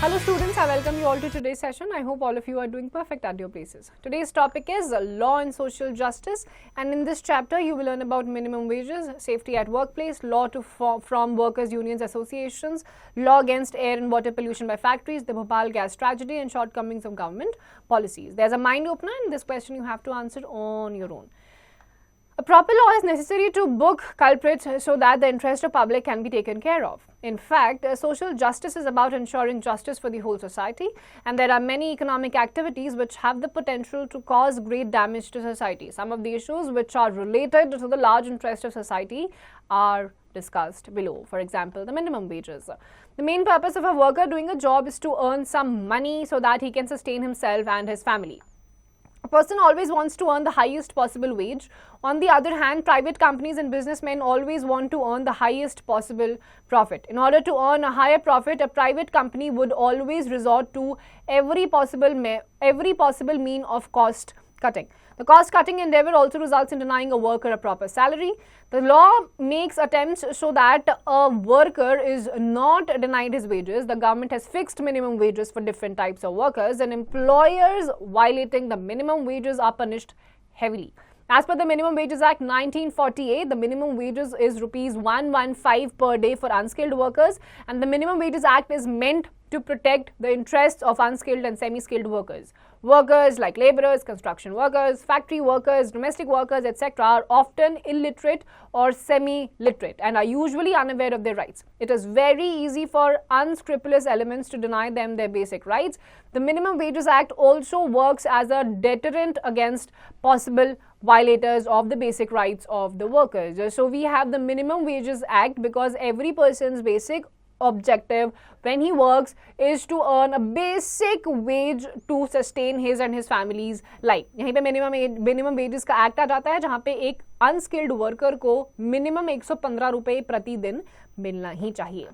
Hello students, I welcome you all to today's session. I hope all of you are doing perfect at your places. Today's topic is law and social justice, and in this chapter you will learn about minimum wages, safety at workplace, law from workers' unions associations, law against air and water pollution by factories, the Bhopal gas tragedy, and shortcomings of government policies. There's a mind opener, and this question you have to answer on your own. A proper law is necessary to book culprits so that the interest of public can be taken care of. In fact, social justice is about ensuring justice for the whole society, and there are many economic activities which have the potential to cause great damage to society. Some of the issues which are related to the large interest of society are discussed below. For example, the minimum wages. The main purpose of a worker doing a job is to earn some money so that he can sustain himself and his family. A person always wants to earn the highest possible wage. On the other hand, private companies and businessmen always want to earn the highest possible profit. In order to earn a higher profit, a private company would always resort to every possible mean of cost cutting. The cost-cutting endeavor also results in denying a worker a proper salary. The law makes attempts so that a worker is not denied his wages. The government has fixed minimum wages for different types of workers, and employers violating the minimum wages are punished heavily. As per the Minimum Wages Act 1948, the minimum wages is rupees 115 per day for unskilled workers, and the Minimum Wages Act is meant to protect the interests of unskilled and semi-skilled workers. Workers like laborers, construction workers, factory workers, domestic workers, etc. are often illiterate or semi-literate and are usually unaware of their rights. It is very easy for unscrupulous elements to deny them their basic rights. The Minimum Wages Act also works as a deterrent against possible violators of the basic rights of the workers. So we have the Minimum Wages Act because every person's basic objective when he works is to earn a basic wage to sustain his and his family's life. यहीं पे minimum wages का act आ जाता है जहाँ पे एक unskilled worker को minimum 115 रुपए प्रति दिन मिलना ही चाहिए.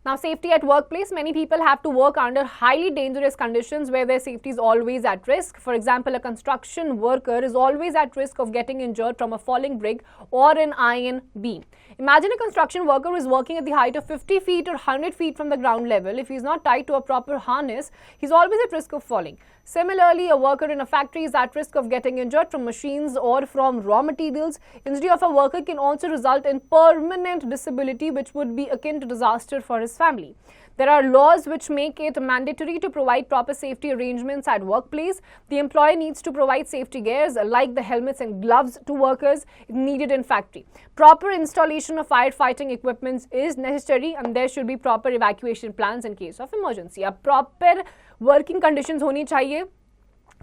Now, safety at workplace. Many people have to work under highly dangerous conditions where their safety is always at risk. For example, a construction worker is always at risk of getting injured from a falling brick or an iron beam. Imagine a construction worker who is working at the height of 50 feet or 100 feet from the ground level. If he is not tied to a proper harness, he is always at risk of falling. Similarly, a worker in a factory is at risk of getting injured from machines or from raw materials. Injury of a worker can also result in permanent disability, which would be akin to disaster for his family. There are laws which make it mandatory to provide proper safety arrangements at workplace. The employer needs to provide safety gears like the helmets and gloves to workers needed in factory. Proper installation of firefighting equipment is necessary, and there should be proper evacuation plans in case of emergency. A proper working conditions होनी चाहिए,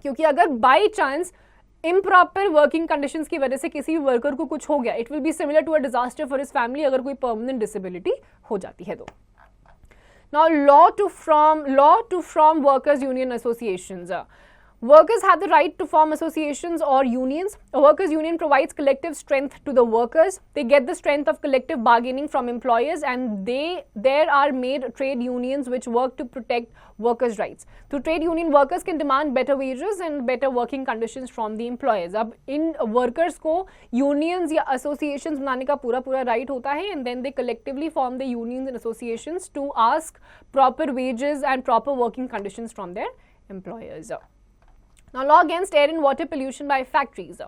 क्योंकि अगर by chance improper working conditions की वजह से किसी भी worker को कुछ हो गया, it will be similar to a disaster for his family अगर कोई permanent disability हो जाती है तो. Now, law to from workers' union associations. Workers have the right to form associations or unions. A workers' union provides collective strength to the workers. They get the strength of collective bargaining from employers, and there are made trade unions which work to protect workers' rights. Through trade union, workers can demand better wages and better working conditions from the employers. अब इन workers को unions या associations बनाने का पूरा right होता है, and then they collectively form the unions and associations to ask proper wages and proper working conditions from their employers. Now, law against air and water pollution by factories.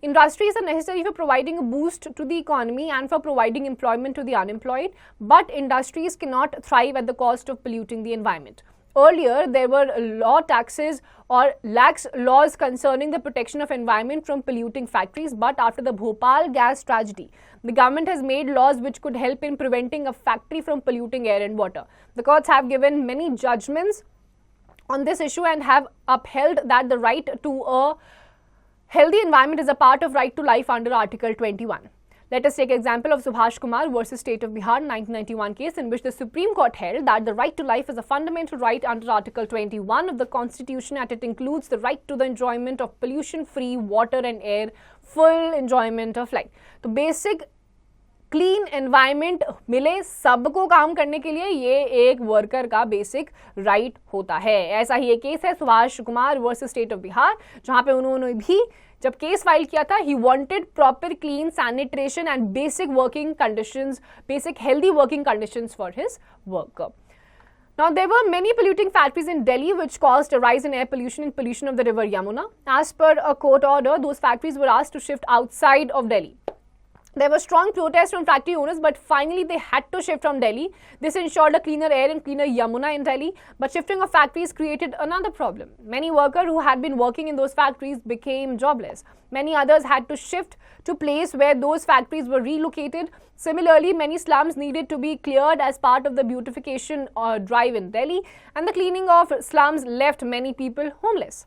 Industries are necessary for providing a boost to the economy and for providing employment to the unemployed, but industries cannot thrive at the cost of polluting the environment. Earlier, there were taxes or lax laws concerning the protection of environment from polluting factories, but after the Bhopal gas tragedy, the government has made laws which could help in preventing a factory from polluting air and water. The courts have given many judgments on this issue and have upheld that the right to a healthy environment is a part of right to life under Article 21. Let us take example of Subhash Kumar versus State of Bihar 1991 case, in which the Supreme Court held that the right to life is a fundamental right under Article 21 of the Constitution, and it includes the right to the enjoyment of pollution-free water and air, full enjoyment of life. तो basic clean environment मिले सबको काम करने के लिए, ये एक worker का बेसिक राइट होता है. ऐसा ही एक केस है Subhash Kumar versus state of Bihar, जहां पे उन्होंने भी जब केस फाइल किया था, he wanted proper clean sanitation and basic working conditions, basic healthy working conditions for his work. Now, there were many polluting factories in Delhi which caused a rise in air pollution and pollution of the river Yamuna. As per a court order, those factories were asked to shift outside of Delhi. There were strong protests from factory owners, but finally they had to shift from Delhi. This ensured a cleaner air and cleaner Yamuna in Delhi. But shifting of factories created another problem. Many workers who had been working in those factories became jobless. Many others had to shift to place where those factories were relocated. Similarly, many slums needed to be cleared as part of the beautification drive in Delhi, and the cleaning of slums left many people homeless.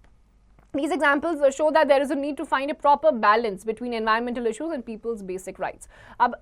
These examples show that there is a need to find a proper balance between environmental issues and people's basic rights. अब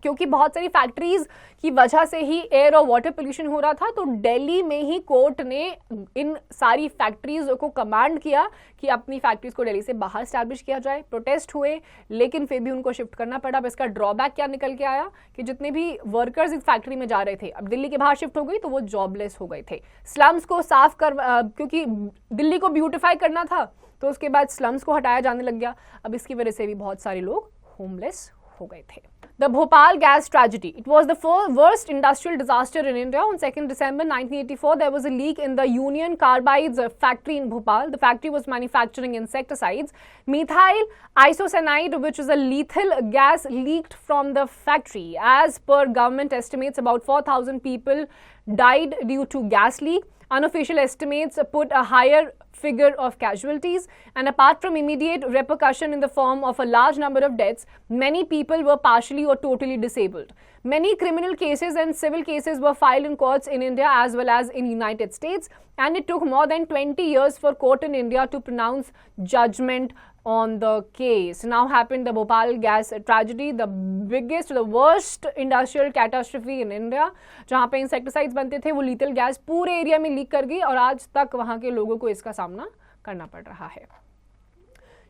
क्योंकि बहुत सारी factories की वजह से ही air और water pollution हो रहा था, तो दिल्ली में ही कोर्ट ने इन सारी फैक्ट्रीज को कमांड किया कि अपनी फैक्ट्रीज को दिल्ली से बाहर स्टैब्लिश किया जाए. प्रोटेस्ट हुए, लेकिन फिर भी उनको शिफ्ट करना पड़ा. अब इसका ड्रॉबैक क्या निकल के आया कि जितने भी वर्कर्स इस फैक्ट्री में जा रहे थे, अब दिल्ली के बाहर शिफ्ट हो गई तो वो जॉबलेस हो गए थे. स्लम्स को साफ कर, क्योंकि दिल्ली को ब्यूटिफाई करना था, तो उसके बाद स्लम्स को हटाया जाने लग गया. अब इसकी वजह से भी बहुत सारे लोग होमलेस हो गए थे. The Bhopal gas tragedy. It was the worst industrial disaster in India. On 2nd December 1984, there was a leak in the Union Carbide's factory in Bhopal. The factory was manufacturing insecticides. Methyl isocyanide, which is a lethal gas, leaked from the factory. As per government estimates, about 4,000 people died due to gas leak. Unofficial estimates put a higher figure of casualties, and apart from immediate repercussion in the form of a large number of deaths, many people were partially or totally disabled. Many criminal cases and civil cases were filed in courts in India as well as in United States, and it took more than 20 years for court in India to pronounce judgment on the case. Now happened the Bhopal gas tragedy, the biggest, the worst industrial catastrophe in India. जहाँ पे insecticides बनते थे, वो lethal gas पूरे area में leak कर गई और आज तक वहाँ के लोगों को इसका सामना करना पड़ रहा है.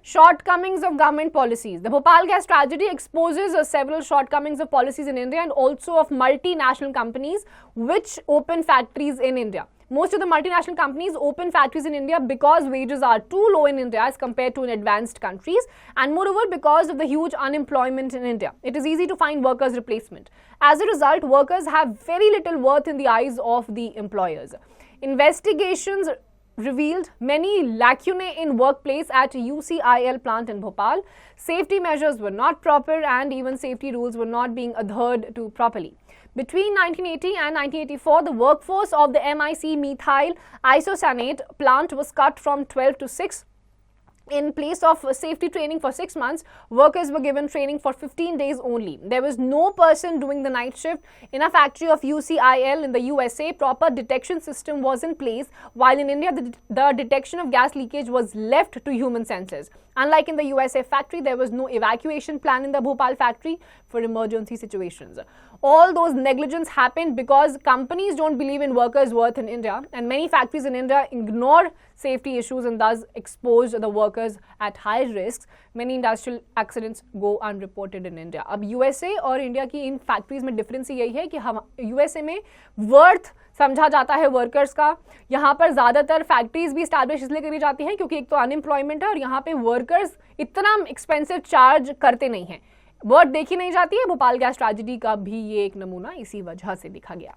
Shortcomings of government policies. The Bhopal gas tragedy exposes several shortcomings of policies in India and also of multinational companies which open factories in India. Most of the multinational companies open factories in India because wages are too low in India as compared to in advanced countries, and moreover because of the huge unemployment in India. It is easy to find workers' replacement. As a result, workers have very little worth in the eyes of the employers. Investigations revealed many lacunae in workplace at UCIL plant in Bhopal. Safety measures were not proper and even safety rules were not being adhered to properly. Between 1980 and 1984, the workforce of the MIC methyl isocyanate plant was cut from 12 to 6. In place of safety training for 6 months, workers were given training for 15 days only. There was no person doing the night shift. In a factory of UCIL in the USA, proper detection system was in place, while in India, the detection of gas leakage was left to human senses. Unlike in the USA factory, there was no evacuation plan in the Bhopal factory for emergency situations. All those negligence happened because companies don't believe in workers' worth in India, and many factories in India ignore safety issues and thus expose the workers at high risks. Many industrial accidents go unreported in India. अब USA और India की in factories में difference यही है कि हम USA में worth समझा जाता है वर्कर्स का. यहाँ पर ज़्यादातर फैक्ट्रीज भी स्टैब्लिश इसलिए करी जाती हैं क्योंकि एक तो अनएम्प्लॉयमेंट है और यहाँ पे वर्कर्स इतना एक्सपेंसिव चार्ज करते नहीं हैं. वर्थ देखी नहीं जाती है. भोपाल गैस ट्रेजेडी का भी ये एक नमूना इसी वजह से दिखा गया.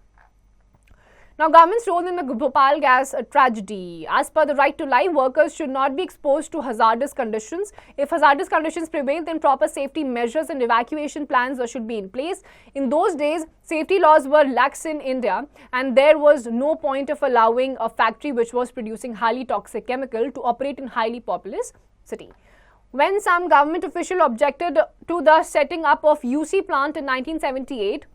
Now, government's role in the Bhopal gas tragedy. As per the right to life, workers should not be exposed to hazardous conditions. If hazardous conditions prevail, then proper safety measures and evacuation plans should be in place. In those days, safety laws were lax in India, and there was no point of allowing a factory which was producing highly toxic chemical to operate in highly populous city. When some government official objected to the setting up of UC plant in 1978,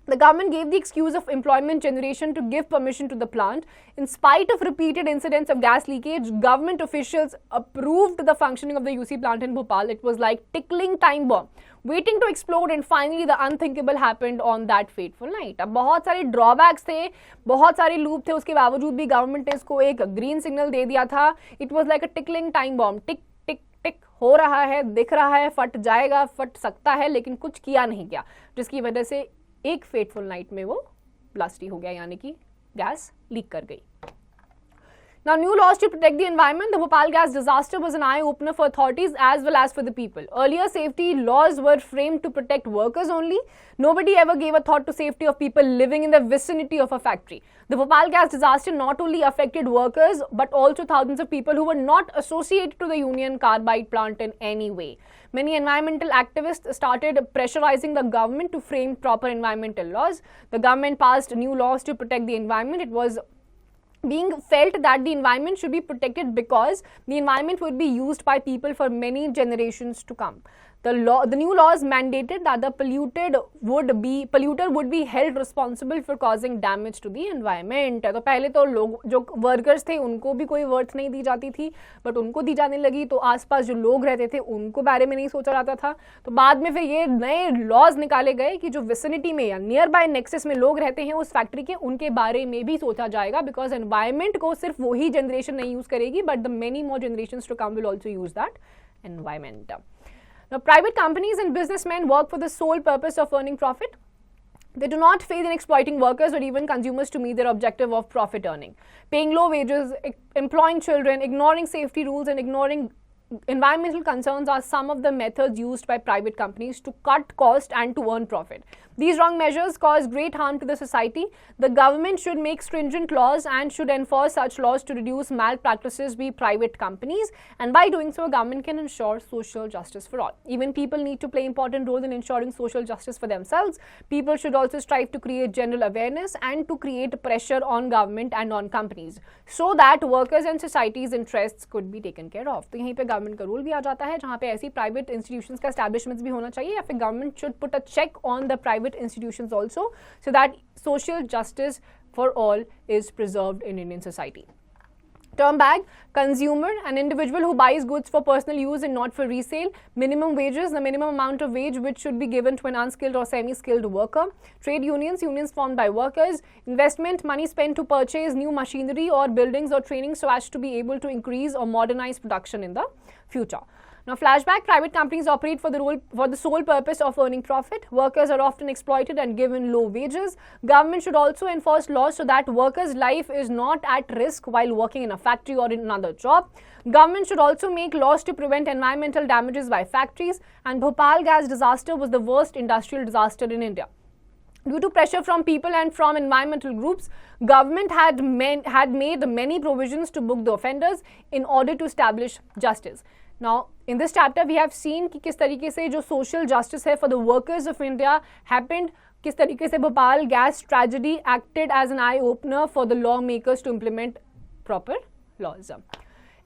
the government gave the excuse of employment generation to give permission to the plant. In spite of repeated incidents of gas leakage, government officials approved the functioning of the UC plant in Bhopal. It was like tickling time bomb, waiting to explode, and finally the unthinkable happened on that fateful night. अब बहुत सारे drawbacks थे, बहुत सारे loop थे, उसके बावजूद भी गवर्नमेंट ने इसको एक ग्रीन सिग्नल दे दिया था. It was like a tickling time bomb. Tick tick tick हो रहा है, दिख रहा है, फट जाएगा, फट सकता है, लेकिन कुछ किया नहीं गया, जिसकी वजह से एक फेटफुल नाइट में वो ब्लास्ट हो गया, यानी कि गैस लीक कर गई. Now, new laws to protect the environment. The Bhopal gas disaster was an eye-opener for authorities as well as for the people. Earlier, safety laws were framed to protect workers only. Nobody ever gave a thought to safety of people living in the vicinity of a factory. The Bhopal gas disaster not only affected workers but also thousands of people who were not associated to the Union Carbide plant in any way. Many environmental activists started pressurizing the government to frame proper environmental laws. The government passed new laws to protect the environment. It was being felt that the environment should be protected because the environment would be used by people for many generations to come. The new laws mandated that the polluter would be held responsible for causing damage to the environment. तो पहले तो लोग जो workers थे उनको भी कोई worth नहीं दी जाती थी, बट उनको दी जाने लगी तो आसपास जो लोग रहते थे उनको बारे में नहीं सोचा जाता था. तो बाद में फिर ये नए लॉज निकाले गए कि जो विसिनिटी में या नियर बाय नेक्सस में लोग रहते हैं उस फैक्ट्री के, उनके बारे में भी सोचा जाएगा, बिकॉज एनवायरमेंट को सिर्फ वही जनरेशन नहीं यूज करेगी but the many more generations to come will also use that environment. Now, private companies and businessmen work for the sole purpose of earning profit. They do not fail in exploiting workers or even consumers to meet their objective of profit earning. Paying low wages, employing children, ignoring safety rules, and ignoring environmental concerns are some of the methods used by private companies to cut cost and to earn profit. These wrong measures cause great harm to the society. The government should make stringent laws and should enforce such laws to reduce malpractices by private companies, and by doing so, government can ensure social justice for all. Even people need to play important role in ensuring social justice for themselves. People should also strive to create general awareness and to create pressure on government and on companies so that workers and society's interests could be taken care of. तो यहीं पे government का rule भी आ जाता है जहाँ पे ऐसी प्राइवेट इंस्टीट्यूशंस का एस्टैब्लिशमेंट्स भी होना चाहिए, या फिर government should put a check on the private institutions also so that social justice for all is preserved in Indian society. Term bag, consumer, an individual who buys goods for personal use and not for resale. Minimum wages, the minimum amount of wage which should be given to an unskilled or semi-skilled worker. Trade unions, unions formed by workers. Investment, money spent to purchase new machinery or buildings or training so as to be able to increase or modernize production in the future. Now, flashback, private companies operate for the sole purpose of earning profit. Workers are often exploited and given low wages. Government should also enforce laws so that workers' life is not at risk while working in a factory or in another job. Government should also make laws to prevent environmental damages by factories. And Bhopal gas disaster was the worst industrial disaster in India. Due to pressure from people and from environmental groups, government had made many provisions to book the offenders in order to establish justice. Now, in this chapter, we have seen कि किस तरीके से जो social justice है for the workers of India happened, किस तरीके से Bhopal gas tragedy acted as an eye-opener for the lawmakers to implement proper laws.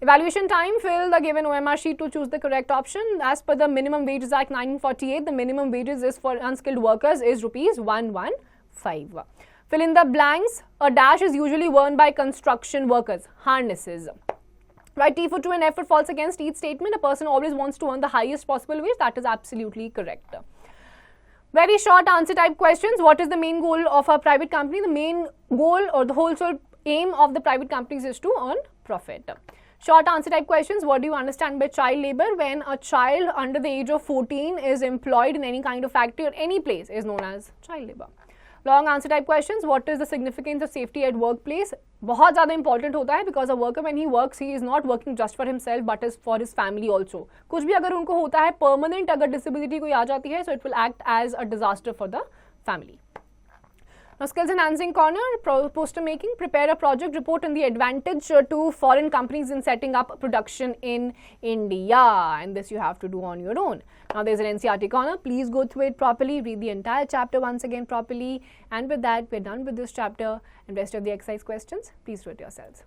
Evaluation time, fill the given OMR sheet to choose the correct option. As per the Minimum Wages Act 1948, the minimum wages is for unskilled workers is rupees 115. Fill in the blanks. A dash is usually worn by construction workers. Harnesses. Write T for true and F for false against each statement. A person always wants to earn the highest possible wage. That is absolutely correct. Very short answer type questions. What is the main goal of a private company? The main goal or the whole sole aim of the private companies is to earn profit. Short answer type questions. What do you understand by child labor? When a child under the age of 14 is employed in any kind of factory or any place is known as child labor. Long answer type questions. What is the significance of safety at workplace? बहुत ज़्यादा important होता है because a worker when he works he is not working just for himself but is for his family also. कुछ भी अगर उनको होता है permanent अगर disability कोई आ जाती है so it will act as a disaster for the family. Now, skills enhancing corner, poster making, prepare a project report on the advantage to foreign companies in setting up production in India, and this you have to do on your own. Now, there's an NCERT corner. Please go through it properly, read the entire chapter once again properly, and with that, we're done with this chapter and rest of the exercise questions. Please do it yourselves.